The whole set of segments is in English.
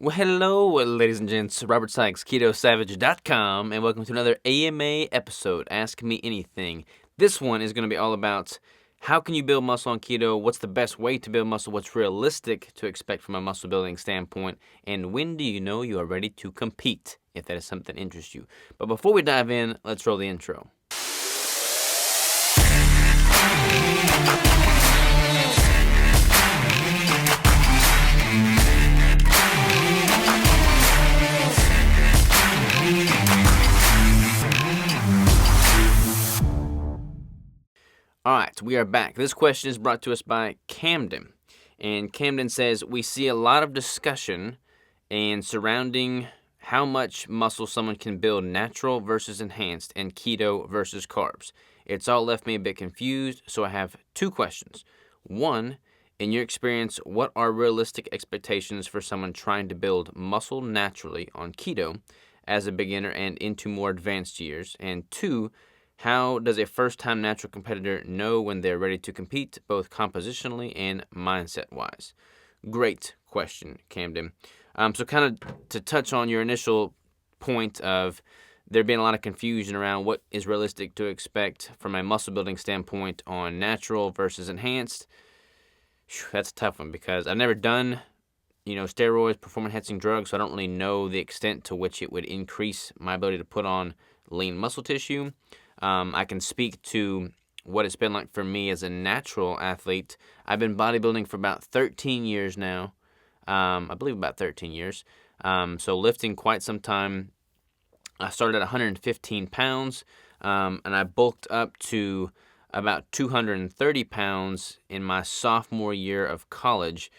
Well, hello, ladies and gents. Robert Sykes, KetoSavage.com, and welcome to another AMA episode, Ask Me Anything. This one is going to be all about how can you build muscle on keto, what's the best way to build muscle, what's realistic to expect from a muscle building standpoint, and when do you know you are ready to compete, if that is something that interests you. But before we dive in, let's roll the intro. All right, we are back. This question is brought to us by Camden. And Camden says, we see a lot of discussion and surrounding how much muscle someone can build natural versus enhanced and keto versus carbs. It's all left me a bit confused, so I have two questions. One, in your experience, what are realistic expectations for someone trying to build muscle naturally on keto as a beginner and into more advanced years? And two, how does a first-time natural competitor know when they're ready to compete, both compositionally and mindset-wise? Great question, Camden. So kind of to touch on your initial point of there being a lot of confusion around what is realistic to expect from a muscle-building standpoint on natural versus enhanced, that's a tough one because I've never done, steroids, performance-enhancing drugs, so I don't really know the extent to which it would increase my ability to put on lean muscle tissue. I can speak to what it's been like for me as a natural athlete. I've been bodybuilding for about 13 years now. I believe about 13 years. So lifting quite some time. I started at 115 pounds, and I bulked up to about 230 pounds in my sophomore year of college.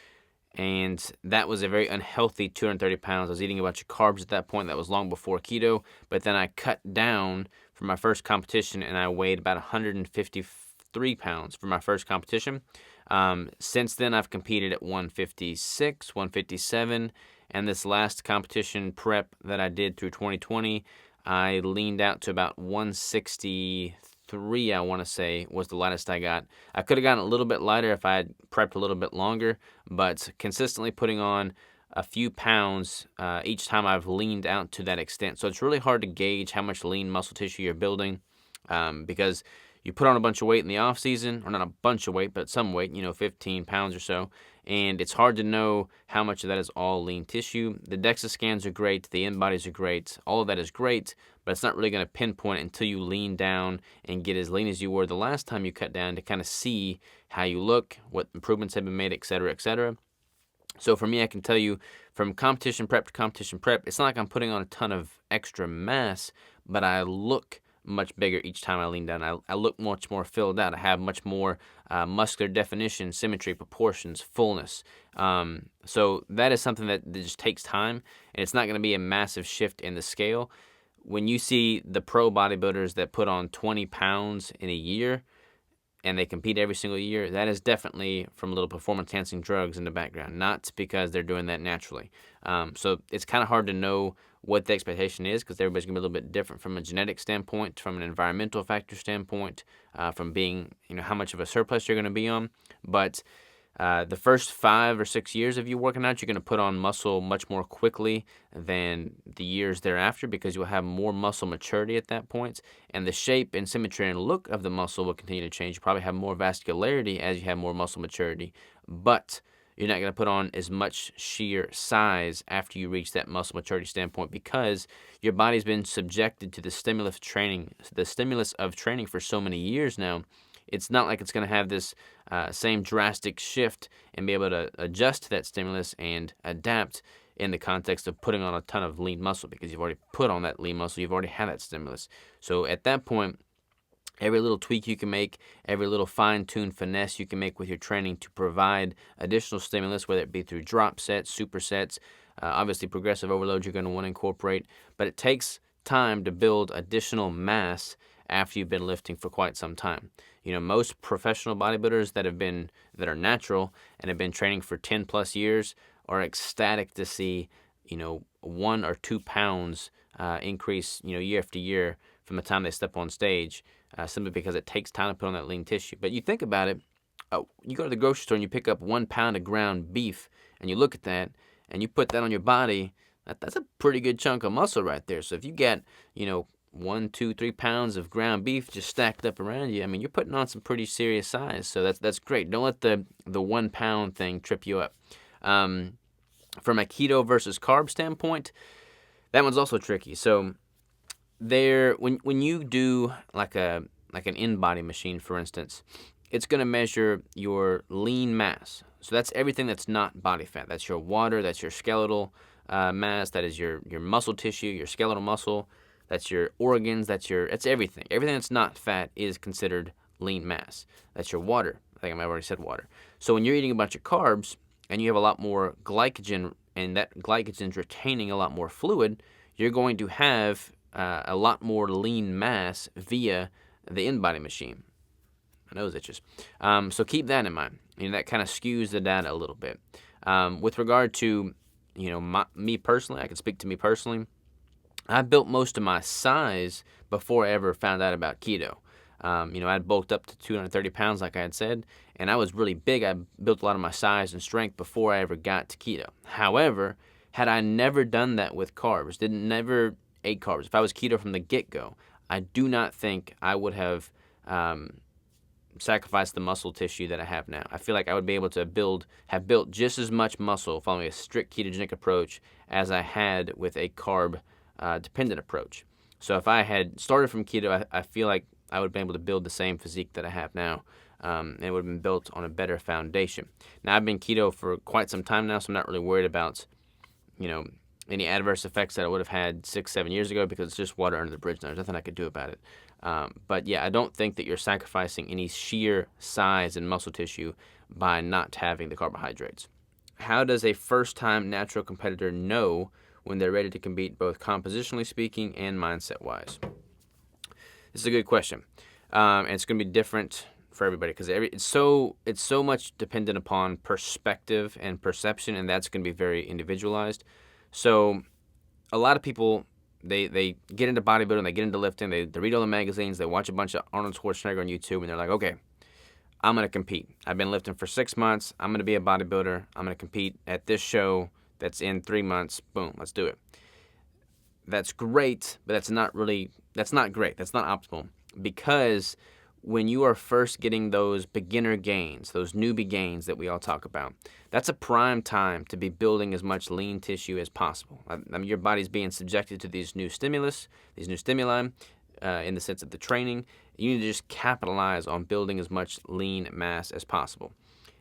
And that was a very unhealthy 230 pounds. I was eating a bunch of carbs at that point. That was long before keto. But then I cut down for my first competition, and I weighed about 153 pounds for my first competition. Since then, I've competed at 156, 157, and this last competition prep that I did through 2020, I leaned out to about 163, I want to say, was the lightest I got. I could have gotten a little bit lighter if I had prepped a little bit longer, but consistently putting on a few pounds each time I've leaned out to that extent. So it's really hard to gauge how much lean muscle tissue you're building because you put on a bunch of weight in the off season, or not a bunch of weight, but some weight, 15 pounds or so, and it's hard to know how much of that is all lean tissue. The DEXA scans are great, the in-bodies are great, all of that is great, but it's not really going to pinpoint it until you lean down and get as lean as you were the last time you cut down to kind of see how you look, what improvements have been made, et cetera, et cetera. So for me, I can tell you from competition prep to competition prep, it's not like I'm putting on a ton of extra mass, but I look much bigger each time I lean down. I look much more filled out. I have much more muscular definition, symmetry, proportions, fullness. So that is something that just takes time, and it's not going to be a massive shift in the scale. When you see the pro bodybuilders that put on 20 pounds in a year, and they compete every single year, that is definitely from little performance-enhancing drugs in the background, not because they're doing that naturally. So it's kind of hard to know what the expectation is because everybody's going to be a little bit different from a genetic standpoint, from an environmental factor standpoint, from being, how much of a surplus you're going to be on. But the first 5 or 6 years of you working out, you're going to put on muscle much more quickly than the years thereafter because you'll have more muscle maturity at that point. And the shape and symmetry and look of the muscle will continue to change. You probably have more vascularity as you have more muscle maturity. But you're not going to put on as much sheer size after you reach that muscle maturity standpoint because your body's been subjected to the stimulus of training for so many years now. It's not like it's going to have this same drastic shift and be able to adjust to that stimulus and adapt in the context of putting on a ton of lean muscle because you've already put on that lean muscle. You've already had that stimulus. So at that point, every little tweak you can make, every little fine-tuned finesse you can make with your training to provide additional stimulus, whether it be through drop sets, supersets, obviously progressive overload you're going to want to incorporate, but it takes time to build additional mass after you've been lifting for quite some time. Most professional bodybuilders that are natural and have been training for 10 plus years are ecstatic to see, 1 or 2 pounds increase, year after year from the time they step on stage, simply because it takes time to put on that lean tissue. But you think about it, you go to the grocery store and you pick up 1 pound of ground beef and you look at that and you put that on your body, that's a pretty good chunk of muscle right there. So if you get, 1, 2, 3 pounds of ground beef just stacked up around you, I mean, you're putting on some pretty serious size. So that's great. Don't let the 1 pound thing trip you up. From a keto versus carb standpoint, that one's also tricky. So when you do like an in-body machine, for instance, it's going to measure your lean mass. So that's everything that's not body fat. That's your water, that's your skeletal mass, that is your muscle tissue, your skeletal muscle, that's your organs, that's everything. Everything that's not fat is considered lean mass. That's your water. I think I might have already said water. So when you're eating a bunch of carbs and you have a lot more glycogen, and that glycogen's retaining a lot more fluid, you're going to have a lot more lean mass via the in-body machine. My nose itches. So keep that in mind. That kind of skews the data a little bit. With regard to, me personally, I can speak to me personally. I built most of my size before I ever found out about keto. I'd bulked up to 230 pounds, like I had said, and I was really big. I built a lot of my size and strength before I ever got to keto. However, had I never done that with carbs, never ate carbs, if I was keto from the get-go, I do not think I would have sacrificed the muscle tissue that I have now. I feel like I would be able to have built just as much muscle following a strict ketogenic approach as I had with a carb dependent approach. So if I had started from keto, I feel like I would have been able to build the same physique that I have now, and it would have been built on a better foundation. Now, I've been keto for quite some time now, so I'm not really worried about, any adverse effects that I would have had 6, 7 years ago, because it's just water under the bridge now. There's nothing I could do about it. But yeah, I don't think that you're sacrificing any sheer size and muscle tissue by not having the carbohydrates. How does a first-time natural competitor know when they're ready to compete, both compositionally speaking and mindset-wise? This is a good question, and it's going to be different for everybody, because it's so much dependent upon perspective and perception, and that's going to be very individualized. So a lot of people, they get into bodybuilding, they get into lifting, they read all the magazines, they watch a bunch of Arnold Schwarzenegger on YouTube, and they're like, okay, I'm going to compete. I've been lifting for 6 months. I'm going to be a bodybuilder. I'm going to compete at this show that's in 3 months. Boom, let's do it. That's great, but that's not great. That's not optimal, because when you are first getting those beginner gains, those newbie gains that we all talk about, that's a prime time to be building as much lean tissue as possible. I mean, your body's being subjected to these new stimuli, in the sense of the training. You need to just capitalize on building as much lean mass as possible.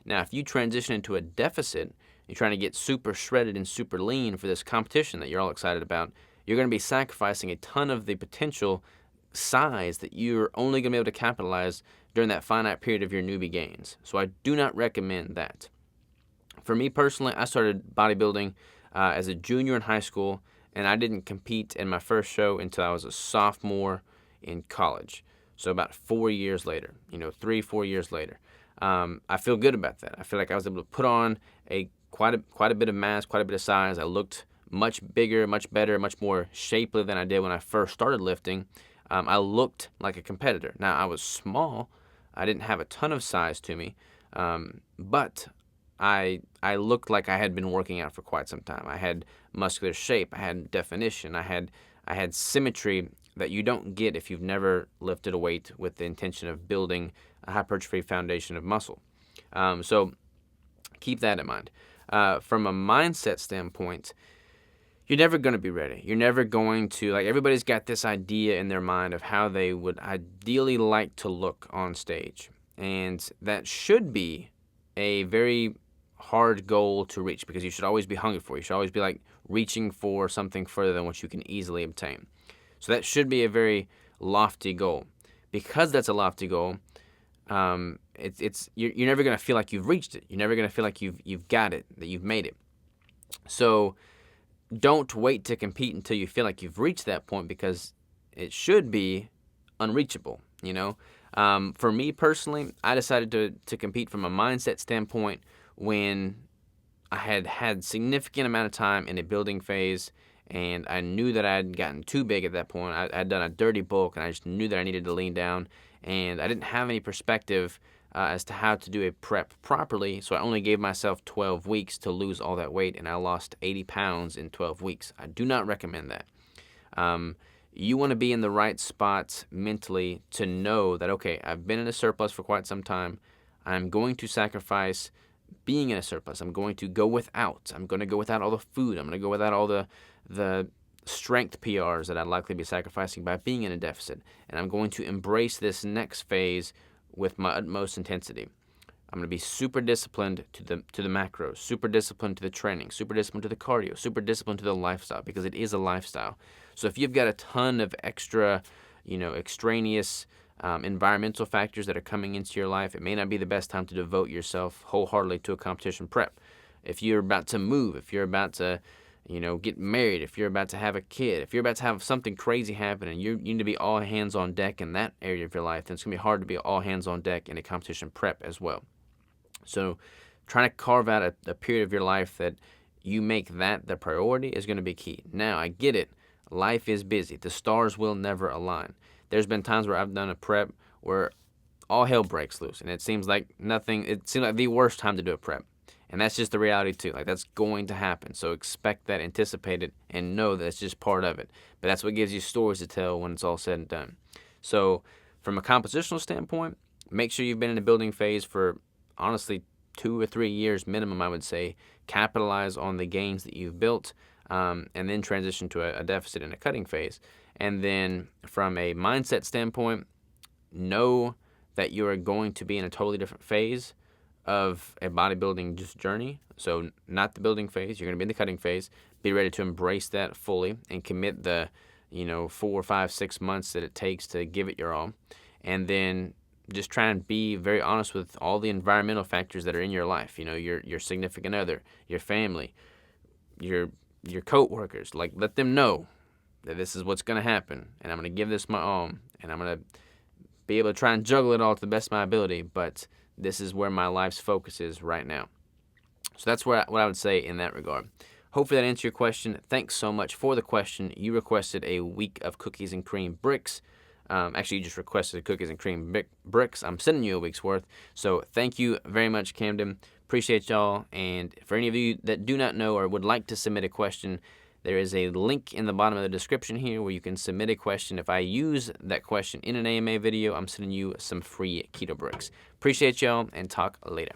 Now, if you transition into a deficit, you're trying to get super shredded and super lean for this competition that you're all excited about, you're going to be sacrificing a ton of the potential size that you're only going to be able to capitalize during that finite period of your newbie gains. So I do not recommend that. For me personally, I started bodybuilding as a junior in high school, and I didn't compete in my first show until I was a sophomore in college. So about 4 years later, 3-4 years later. I feel good about that. I feel like I was able to put on quite a bit of mass, quite a bit of size. I looked much bigger, much better, much more shapely than I did when I first started lifting. I looked like a competitor. Now, I was small. I didn't have a ton of size to me, but I looked like I had been working out for quite some time. I had muscular shape. I had definition. I had symmetry that you don't get if you've never lifted a weight with the intention of building a hypertrophy foundation of muscle. So keep that in mind. From a mindset standpoint, you're never going to be ready. You're never going to, everybody's got this idea in their mind of how they would ideally like to look on stage. And that should be a very hard goal to reach, because you should always be hungry for it. You should always be reaching for something further than what you can easily obtain. So that should be a very lofty goal. Because that's a lofty goal, you're never going to feel like you've reached it. You're never going to feel like you've got it, that you've made it. So don't wait to compete until you feel like you've reached that point, because it should be unreachable, For me personally, I decided to compete from a mindset standpoint when I had significant amount of time in a building phase, and I knew that I had gotten too big at that point. I had done a dirty bulk, and I just knew that I needed to lean down, and I didn't have any perspective as to how to do a prep properly. So I only gave myself 12 weeks to lose all that weight, and I lost 80 pounds in 12 weeks. I do not recommend that. You want to be in the right spots mentally to know that, okay, I've been in a surplus for quite some time. I'm going to sacrifice being in a surplus. I'm going to go without. I'm going to go without all the food. I'm going to go without all the strength PRs that I'd likely be sacrificing by being in a deficit. And I'm going to embrace this next phase with my utmost intensity. I'm going to be super disciplined to the macros, super disciplined to the training, super disciplined to the cardio, super disciplined to the lifestyle, because it is a lifestyle. So if you've got a ton of extra, extraneous environmental factors that are coming into your life, it may not be the best time to devote yourself wholeheartedly to a competition prep. If you're about to move, if you're about to, get married, if you're about to have a kid, if you're about to have something crazy happen and you need to be all hands on deck in that area of your life, then it's going to be hard to be all hands on deck in a competition prep as well. So trying to carve out a period of your life that you make that the priority is going to be key. Now, I get it. Life is busy. The stars will never align. There's been times where I've done a prep where all hell breaks loose, and it seems like the worst time to do a prep. And that's just the reality too. Like, that's going to happen. So expect that, anticipate it, and know that it's just part of it. But that's what gives you stories to tell when it's all said and done. So from a compositional standpoint, make sure you've been in the building phase for, honestly, 2 or 3 years minimum, I would say. Capitalize on the gains that you've built, and then transition to a deficit and a cutting phase. And then from a mindset standpoint, know that you are going to be in a totally different phase of a bodybuilding just journey. So not the building phase, you're going to be in the cutting phase. Be ready to embrace that fully and commit the 4, 5, 6 months that it takes to give it your all. And then just try and be very honest with all the environmental factors that are in your life. Your significant other, your family, your co-workers. Like, let them know that this is what's going to happen, and I'm going to give this my all, and I'm going to be able to try and juggle it all to the best of my ability, but this is where my life's focus is right now. So that's what I would say in that regard. Hopefully that answered your question. Thanks so much for the question. You requested a week of cookies and cream bricks. Actually, you just requested cookies and cream bricks. I'm sending you a week's worth. So thank you very much, Camden. Appreciate y'all. And for any of you that do not know or would like to submit a question, there is a link in the bottom of the description here where you can submit a question. If I use that question in an AMA video, I'm sending you some free keto bricks. Appreciate y'all, and talk later.